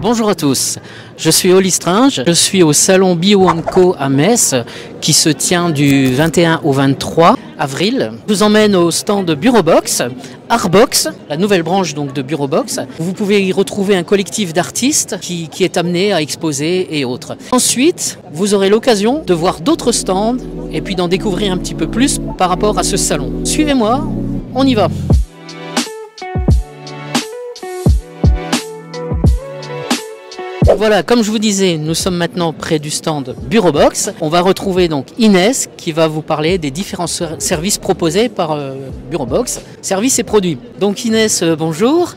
Bonjour à tous, je suis Oli Stringe, je suis au salon Bio & Co à Metz qui se tient du 21 au 23 avril. Je vous emmène au stand de Bureaubox, Artbox, la nouvelle branche donc de Bureaubox. Vous pouvez y retrouver un collectif d'artistes qui est amené à exposer et autres. Ensuite, vous aurez l'occasion de voir d'autres stands et puis d'en découvrir un petit peu plus par rapport à ce salon. Suivez-moi, on y va. Voilà, comme je vous disais, nous sommes maintenant près du stand Bureaubox. On va retrouver donc Inès qui va vous parler des différents services proposés par Bureaubox, services et produits. Donc Inès, bonjour.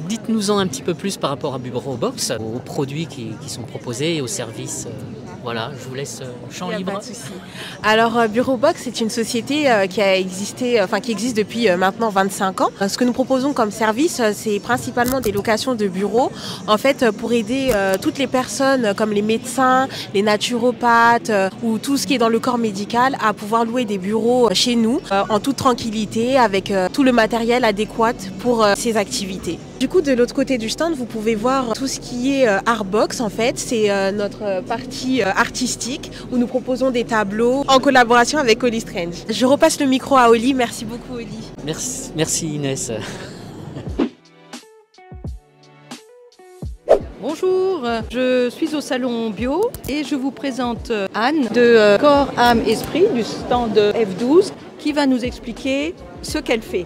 Dites-nous-en un petit peu plus par rapport à Bureaubox, aux produits qui sont proposés et aux services. Voilà, je vous laisse champ libre. Pas de souci. Alors Bureaubox, c'est une société qui existe depuis maintenant 25 ans. Ce que nous proposons comme service, c'est principalement des locations de bureaux, en fait, pour aider toutes les personnes comme les médecins, les naturopathes ou tout ce qui est dans le corps médical à pouvoir louer des bureaux chez nous en toute tranquillité avec tout le matériel adéquat pour ces activités. Du coup, de l'autre côté du stand, vous pouvez voir tout ce qui est Artbox. En fait, c'est notre partie artistique où nous proposons des tableaux en collaboration avec Oli Stringe. Je repasse le micro à Oli. Merci beaucoup, Oli. Merci Inès. Bonjour, je suis au salon Bio et je vous présente Anne de Corps, Âme, Esprit du stand F12 qui va nous expliquer ce qu'elle fait.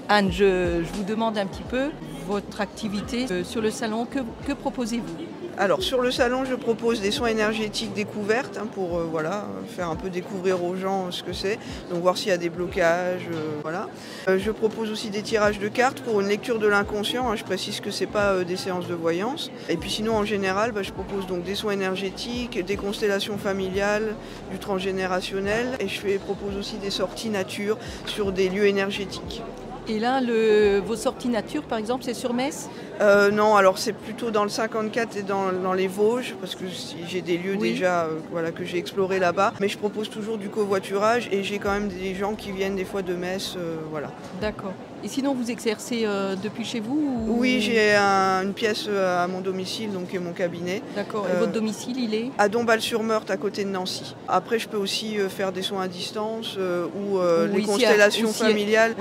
Anne, je vous demande un petit peu votre activité sur le salon. Que proposez-vous ? Alors sur le salon, je propose des soins énergétiques découvertes pour faire un peu découvrir aux gens ce que c'est, donc voir s'il y a des blocages. Je propose aussi des tirages de cartes pour une lecture de l'inconscient. Je précise que ce n'est pas des séances de voyance. Et puis sinon en général, je propose donc des soins énergétiques, des constellations familiales, du transgénérationnel et je propose aussi des sorties nature sur des lieux énergétiques. Et là, vos sorties nature, par exemple, c'est sur Metz ? Non, alors c'est plutôt dans le 54 et dans les Vosges, parce que j'ai des lieux déjà que j'ai explorés là-bas. Mais je propose toujours du covoiturage et j'ai quand même des gens qui viennent des fois de Metz. D'accord. Et sinon, vous exercez depuis chez vous ou... Oui, j'ai une pièce à mon domicile, donc qui est mon cabinet. D'accord. Et votre domicile, il est ? À Dombasle-sur-Meurthe, à côté de Nancy. Après, je peux aussi faire des soins à distance ou les constellations familiales.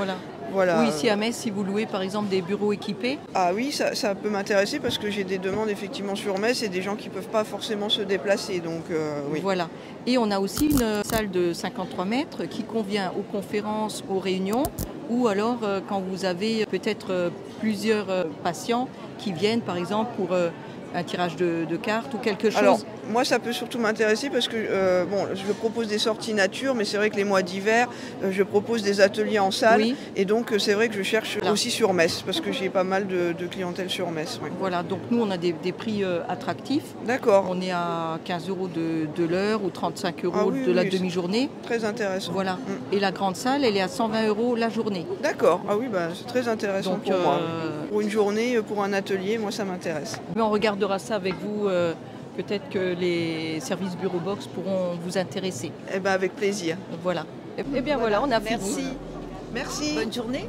Ou ici à Metz, si vous louez par exemple des bureaux équipés. Ah oui, ça peut m'intéresser parce que j'ai des demandes effectivement sur Metz et des gens qui ne peuvent pas forcément se déplacer. Donc, oui. Voilà. Et on a aussi une salle de 53 mètres qui convient aux conférences, aux réunions ou alors quand vous avez peut-être plusieurs patients qui viennent par exemple pour un tirage de cartes ou quelque chose. Alors, moi, ça peut surtout m'intéresser parce que je propose des sorties nature, mais c'est vrai que les mois d'hiver, je propose des ateliers en salle. Oui. Et donc, c'est vrai que je cherche aussi sur Metz parce que j'ai pas mal de clientèle sur Metz. Oui. Voilà, donc nous, on a des prix attractifs. D'accord. On est à 15 € de l'heure ou 35 € de la demi-journée. Très intéressant. Voilà. Et la grande salle, elle est à 120 € la journée. D'accord. Ah oui, c'est très intéressant donc, pour moi. Pour une journée, pour un atelier, moi, ça m'intéresse. Mais on regardera ça avec vous. Peut-être que les services Bureaubox pourront vous intéresser. Eh bien, avec plaisir. Voilà. Eh bien voilà, on a fini. Merci. Merci. Bonne journée.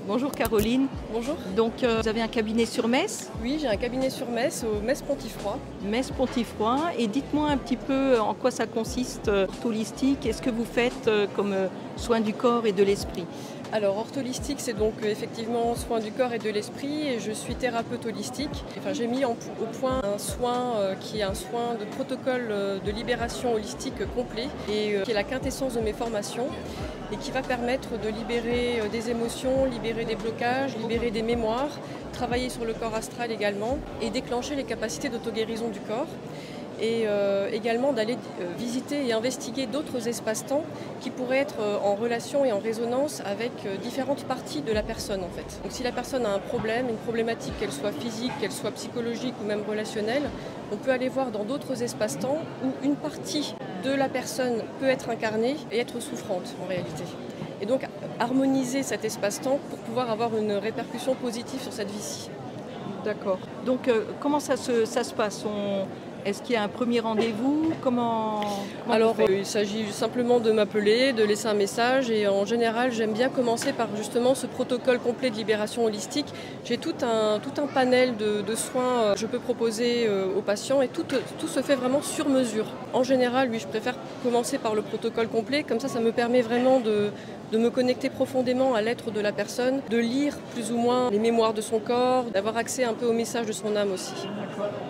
Bonjour Caroline. Bonjour. Donc vous avez un cabinet sur Metz ? Oui, j'ai un cabinet sur Metz, au Metz-Pontifroy. Metz-Pontifroy. Et dites-moi un petit peu en quoi ça consiste, holistique. Est-ce que vous faites comme soin du corps et de l'esprit ? Alors, ortholistique, c'est donc effectivement soin du corps et de l'esprit et je suis thérapeute holistique. J'ai mis au point un soin qui est un soin de protocole de libération holistique complet et qui est la quintessence de mes formations et qui va permettre de libérer des émotions, libérer des blocages, libérer des mémoires, travailler sur le corps astral également et déclencher les capacités d'auto-guérison du corps. Et également d'aller visiter et investiguer d'autres espaces-temps qui pourraient être en relation et en résonance avec différentes parties de la personne en fait. Donc si la personne a un problème, une problématique, qu'elle soit physique, qu'elle soit psychologique ou même relationnelle, on peut aller voir dans d'autres espaces-temps où une partie de la personne peut être incarnée et être souffrante en réalité. Et donc harmoniser cet espace-temps pour pouvoir avoir une répercussion positive sur cette vie-ci. D'accord. Donc comment ça se passe ? Est-ce qu'il y a un premier rendez-vous? Comment Alors, vous faites il s'agit simplement de m'appeler, de laisser un message et en général, j'aime bien commencer par justement ce protocole complet de libération holistique. J'ai tout un panel de soins que je peux proposer aux patients et tout se fait vraiment sur mesure. En général, oui, je préfère commencer par le protocole complet, comme ça me permet vraiment de me connecter profondément à l'être de la personne, de lire plus ou moins les mémoires de son corps, d'avoir accès un peu au message de son âme aussi.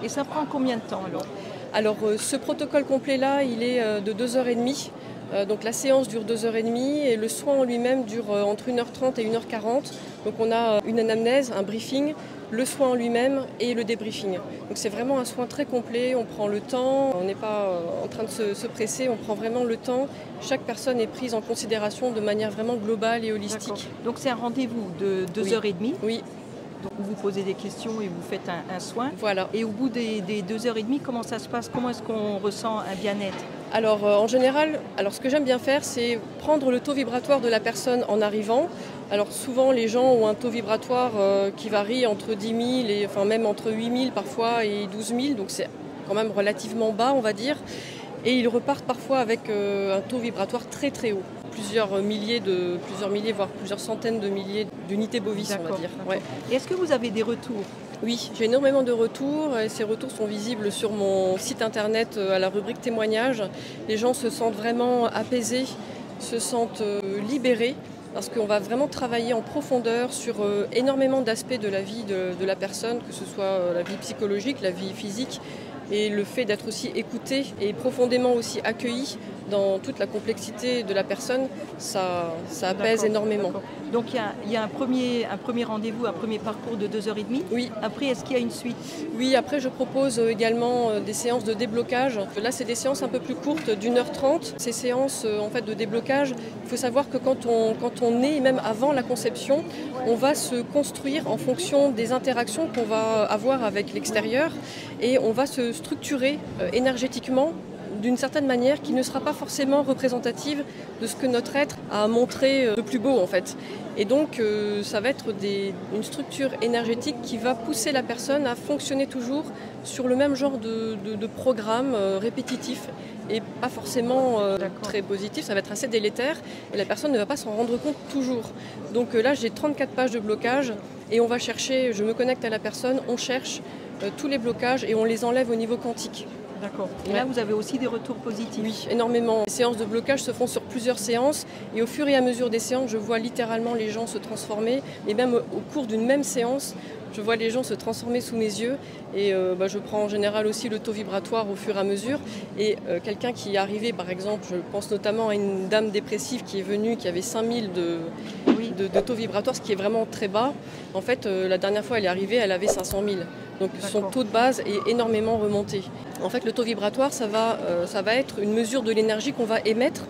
Et ça prend combien de temps alors? Alors ce protocole complet-là, il est de 2h30. Donc la séance dure 2h30 et le soin en lui-même dure entre 1h30 et 1h40. Donc on a une anamnèse, un briefing, le soin en lui-même et le débriefing. Donc c'est vraiment un soin très complet, on prend le temps, on n'est pas en train de se presser, on prend vraiment le temps. Chaque personne est prise en considération de manière vraiment globale et holistique. Donc c'est un rendez-vous de 2h30. Oui. Donc vous posez des questions et vous faites un soin. Voilà. Et au bout des 2h30, comment ça se passe? Comment est-ce qu'on ressent un bien-être? Alors en général, ce que j'aime bien faire, c'est prendre le taux vibratoire de la personne en arrivant. Alors souvent les gens ont un taux vibratoire qui varie entre 10 000 et même entre 8 000 parfois et 12 000, donc c'est quand même relativement bas on va dire. Et ils repartent parfois avec un taux vibratoire très très haut. Plusieurs milliers, voire plusieurs centaines de milliers d'unités bovis, on va dire. Ouais. Et est-ce que vous avez des retours? Oui, j'ai énormément de retours et ces retours sont visibles sur mon site internet à la rubrique témoignages. Les gens se sentent vraiment apaisés, se sentent libérés parce qu'on va vraiment travailler en profondeur sur énormément d'aspects de la vie de la personne, que ce soit la vie psychologique, la vie physique et le fait d'être aussi écouté et profondément aussi accueilli dans toute la complexité de la personne, ça apaise énormément. Donc il y a un premier rendez-vous, un premier parcours de 2h30. Oui. Après, est-ce qu'il y a une suite? Oui, après je propose également des séances de déblocage. Là, c'est des séances un peu plus courtes, d'1h30. Ces séances en fait de déblocage, il faut savoir que quand on est, même avant la conception, on va se construire en fonction des interactions qu'on va avoir avec l'extérieur et on va se structurer énergétiquement d'une certaine manière qui ne sera pas forcément représentative de ce que notre être a montré de plus beau en fait. Et donc ça va être une structure énergétique qui va pousser la personne à fonctionner toujours sur le même genre de programme répétitif et pas forcément très positif, ça va être assez délétère et la personne ne va pas s'en rendre compte toujours. Donc là j'ai 34 pages de blocage et on va chercher, je me connecte à la personne, on cherche tous les blocages et on les enlève au niveau quantique. D'accord. Et là, vous avez aussi des retours positifs? Oui, énormément. Les séances de blocage se font sur plusieurs séances et au fur et à mesure des séances, je vois littéralement les gens se transformer et même au cours d'une même séance, je vois les gens se transformer sous mes yeux et je prends en général aussi le taux vibratoire au fur et à mesure et quelqu'un qui est arrivé, par exemple, je pense notamment à une dame dépressive qui est venue, qui avait 5000 de taux vibratoire, ce qui est vraiment très bas. En fait, la dernière fois elle est arrivée, elle avait 500 000. Donc son taux de base est énormément remonté. En fait, le taux vibratoire, ça va être une mesure de l'énergie qu'on va émettre.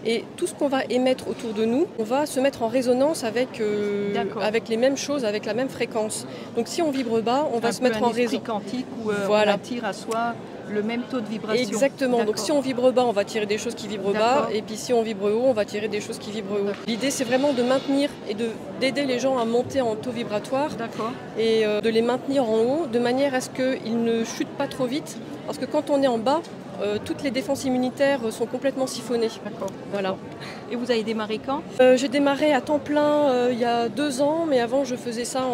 Et tout ce qu'on va émettre autour de nous, on va se mettre en résonance avec les mêmes choses, avec la même fréquence. Donc si on vibre bas, on va se mettre en résonance. Quantique où on attire à soi le même taux de vibration. Exactement. Donc si on vibre bas, on va tirer des choses qui vibrent bas. Et puis si on vibre haut, on va tirer des choses qui vibrent haut. L'idée, c'est vraiment de maintenir et d'aider les gens à monter en taux vibratoire. Et de les maintenir en haut de manière à ce qu'ils ne chutent pas trop vite. Parce que quand on est en bas, toutes les défenses immunitaires sont complètement siphonnées. Voilà. Et vous avez démarré quand? J'ai démarré à temps plein il y a 2 ans, mais avant je faisais ça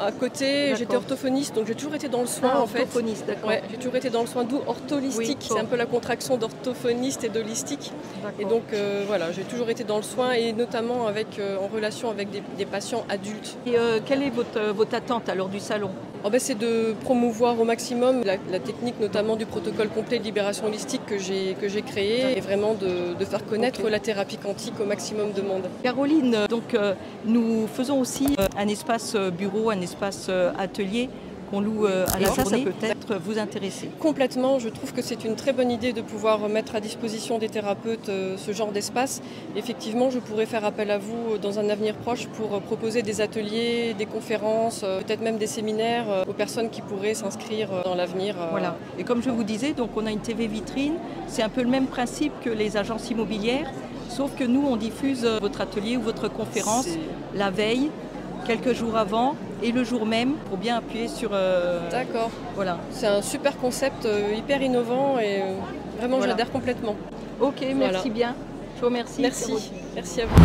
à côté. J'étais orthophoniste, donc j'ai toujours été dans le soin en fait. Orthophoniste, d'accord. Ouais, j'ai toujours été dans le soin, d'où ortholistique. C'est un peu la contraction d'orthophoniste et d'holistique. Et donc voilà, j'ai toujours été dans le soin et notamment en relation avec des patients adultes. Et quelle est votre attente alors du salon? C'est de promouvoir au maximum la technique notamment du protocole complet de libération holistique que j'ai créé et vraiment de faire connaître la thérapie quantique au maximum de monde. Caroline, donc nous faisons aussi un espace bureau, un espace atelier qu'on loue à la journée. Ça peut-être vous intéresser. Complètement, je trouve que c'est une très bonne idée de pouvoir mettre à disposition des thérapeutes ce genre d'espace. Effectivement, je pourrais faire appel à vous dans un avenir proche pour proposer des ateliers, des conférences, peut-être même des séminaires aux personnes qui pourraient s'inscrire dans l'avenir. Voilà. Et comme je vous disais, donc on a une TV vitrine, c'est un peu le même principe que les agences immobilières, sauf que nous on diffuse votre atelier ou votre conférence la veille, quelques jours avant, et le jour même pour bien appuyer sur... D'accord. Voilà. C'est un super concept, hyper innovant et vraiment Voilà. j'adhère complètement. Ok, merci Voilà. bien. Je vous remercie. Merci. Caroline. Merci à vous.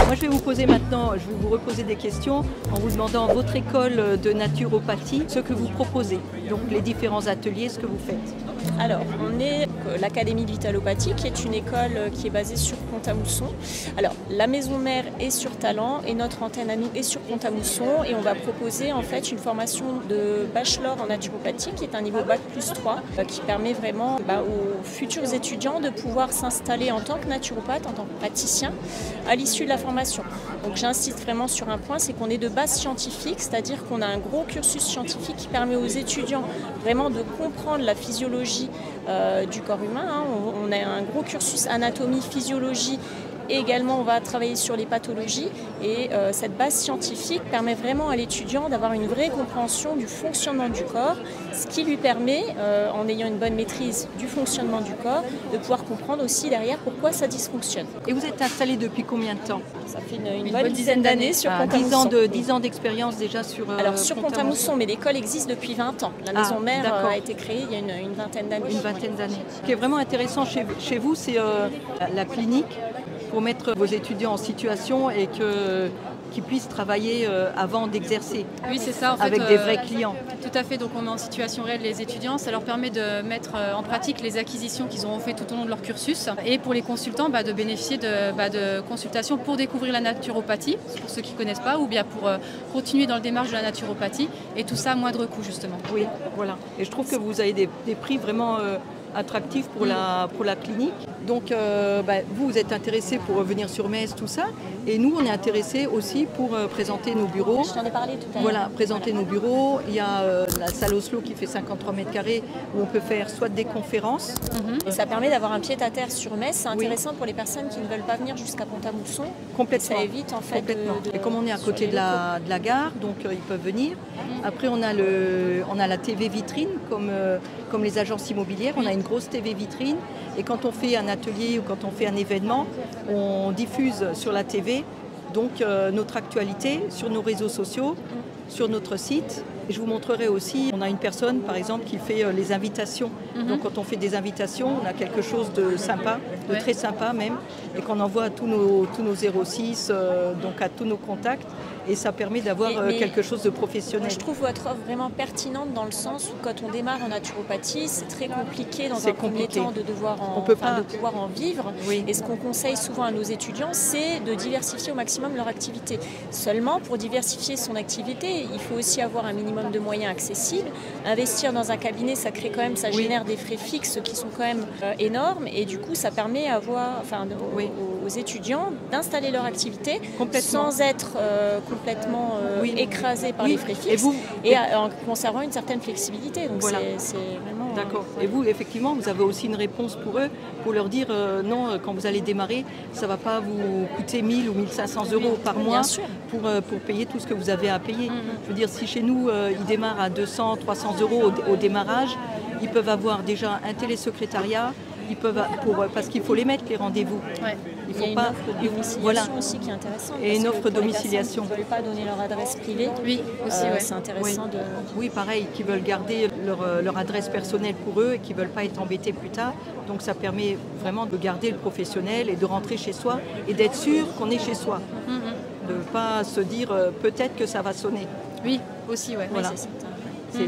Moi, je vais vous poser maintenant, je vais vous reposer des questions en vous demandant votre école de naturopathie, ce que vous proposez, donc les différents ateliers, ce que vous faites. Alors, on est l'Académie de Vitalopathie, qui est une école qui est basée sur Pont-à-Mousson. Alors, la maison mère est sur Talent et notre antenne à nous est sur Pont-à-Mousson. Et on va proposer en fait une formation de bachelor en naturopathie, qui est un niveau Bac plus 3, qui permet vraiment aux futurs étudiants de pouvoir s'installer en tant que naturopathe, en tant que praticien, à l'issue de la formation. Donc j'insiste vraiment sur un point, c'est qu'on est de base scientifique, c'est-à-dire qu'on a un gros cursus scientifique qui permet aux étudiants vraiment de comprendre la physiologie du corps humain. On a un gros cursus anatomie, physiologie, et également on va travailler sur les pathologies. Et cette base scientifique permet vraiment à l'étudiant d'avoir une vraie compréhension du fonctionnement du corps, ce qui lui permet, en ayant une bonne maîtrise du fonctionnement du corps, de pouvoir comprendre aussi derrière pourquoi ça dysfonctionne. Et vous êtes installé depuis combien de temps? Ça fait une bonne dizaine d'années sur Pont-à-Mousson. 10 ans d'expérience déjà sur Alors sur Pont-à-Mousson, mais l'école existe depuis 20 ans. La maison mère a été créée il y a une vingtaine d'années. Une vingtaine d'années. Ce qui est vraiment intéressant chez vous, c'est la clinique, pour mettre vos étudiants en situation et qu'ils puissent travailler avant d'exercer. Oui, c'est ça. En fait, avec des vrais clients. Tout à fait. Donc, on met en situation réelle les étudiants. Ça leur permet de mettre en pratique les acquisitions qu'ils auront fait tout au long de leur cursus. Et pour les consultants, de bénéficier de consultations pour découvrir la naturopathie, pour ceux qui ne connaissent pas, ou bien pour continuer dans le démarche de la naturopathie. Et tout ça à moindre coût, justement. Oui, voilà. Et je trouve que vous avez des prix vraiment attractifs pour la clinique. Donc vous êtes intéressés pour venir sur Metz, tout ça. Et nous, on est intéressés aussi pour présenter nos bureaux. Je t'en ai parlé tout à l'heure. Voilà, présenter nos bureaux. Il y a la salle Oslo qui fait 53 mètres carrés où on peut faire soit des conférences. Et ça permet d'avoir un pied-à-terre sur Metz. C'est intéressant pour les personnes qui ne veulent pas venir jusqu'à Pont-à-Mousson. Complètement. Ça évite en fait Complètement. Et comme on est à côté de la gare, donc ils peuvent venir. Après, on a la TV vitrine comme les agences immobilières. On a une grosse TV vitrine. Et quand on fait un atelier ou quand on fait un événement, on diffuse sur la TV donc notre actualité sur nos réseaux sociaux, sur notre site. Et je vous montrerai aussi, on a une personne par exemple qui fait les invitations. Donc quand on fait des invitations, on a quelque chose de sympa, de très sympa même, et qu'on envoie à tous nos 06, donc à tous nos contacts. Et ça permet d'avoir quelque chose de professionnel. Je trouve votre offre vraiment pertinente dans le sens où quand on démarre en naturopathie, c'est très compliqué dans un premier temps de pouvoir en vivre. Oui. Et ce qu'on conseille souvent à nos étudiants, c'est de diversifier au maximum leur activité. Seulement, pour diversifier son activité, il faut aussi avoir un minimum de moyens accessibles. Investir dans un cabinet, ça génère des frais fixes qui sont quand même énormes. Et du coup, ça permet aux étudiants d'installer leur activité sans être complètement écrasé par les frais fixes et en conservant une certaine flexibilité. Donc voilà. c'est vraiment... D'accord. Et vous, effectivement, vous avez aussi une réponse pour eux, pour leur dire non, quand vous allez démarrer, ça ne va pas vous coûter 1000 ou 1500 euros par mois pour payer tout ce que vous avez à payer. Je veux dire, si chez nous, ils démarrent à 200, 300 euros au démarrage, ils peuvent avoir déjà un télésecrétariat, parce qu'il faut les mettre, les rendez-vous. Ouais. Il y a une offre de domiciliation aussi qui est intéressante. Et une offre de domiciliation. Qui ne veulent pas donner leur adresse privée. Oui, aussi, c'est intéressant de... Oui, pareil, qui veulent garder leur adresse personnelle pour eux et qui ne veulent pas être embêtés plus tard. Donc ça permet vraiment de garder le professionnel et de rentrer chez soi et d'être sûr qu'on est chez soi. De ne pas se dire peut-être que ça va sonner. Oui, aussi, ouais. Voilà.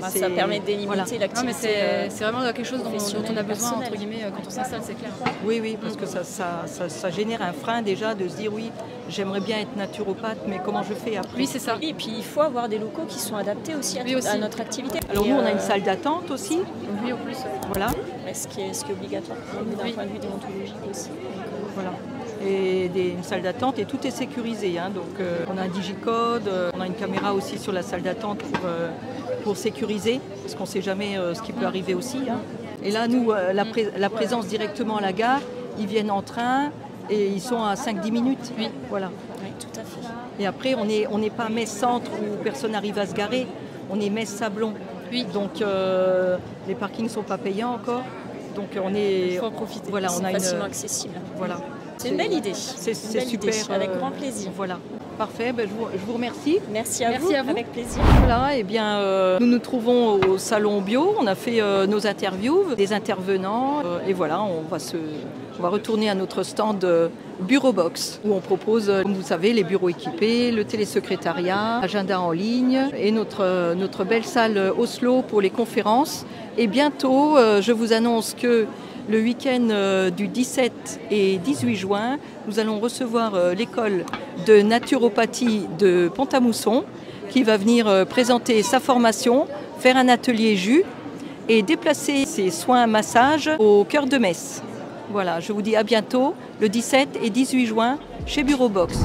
Ça permet de délimiter l'activité. C'est vraiment quelque chose dont on a besoin, entre guillemets, quand on s'installe, c'est clair. Oui, parce que ça génère un frein déjà de se dire oui, j'aimerais bien être naturopathe, mais comment je fais après? Oui, c'est ça. Et puis il faut avoir des locaux qui sont adaptés aussi à notre activité. Alors nous, on a une salle d'attente aussi. Oui, en plus. Voilà. Ce qui est obligatoire pour nous d'un point de vue déontologique aussi. Voilà. Et une salle d'attente et tout est sécurisé. Donc on a un digicode, on a une caméra aussi sur la salle d'attente pour sécuriser, parce qu'on ne sait jamais ce qui peut arriver aussi. Et là, nous, la présence directement à la gare, ils viennent en train et ils sont à 5-10 minutes. Oui. Voilà. Oui, tout à fait. Et après, on n'est pas Metz Centre où personne n'arrive à se garer, on est Metz Sablon. Oui. Donc les parkings ne sont pas payants encore. Donc on est. Il faut en profiter. Voilà, c'est on a facilement accessible. Voilà. C'est une belle idée. C'est Une belle super. idée, avec grand plaisir. Voilà. Parfait. Ben, je vous remercie. Merci à vous. Avec plaisir. Voilà. Eh bien, nous nous trouvons au salon bio. On a fait nos interviews, des intervenants, et voilà, on va retourner à notre stand Bureau Box où on propose, comme vous savez, les bureaux équipés, le télésecrétariat, agenda en ligne et notre belle salle Oslo pour les conférences. Et bientôt, je vous annonce que le week-end du 17 et 18 juin, nous allons recevoir l'école de naturopathie de Pont-à-Mousson qui va venir présenter sa formation, faire un atelier jus et déplacer ses soins massages au cœur de Metz. Voilà, je vous dis à bientôt le 17 et 18 juin chez Bureau Box.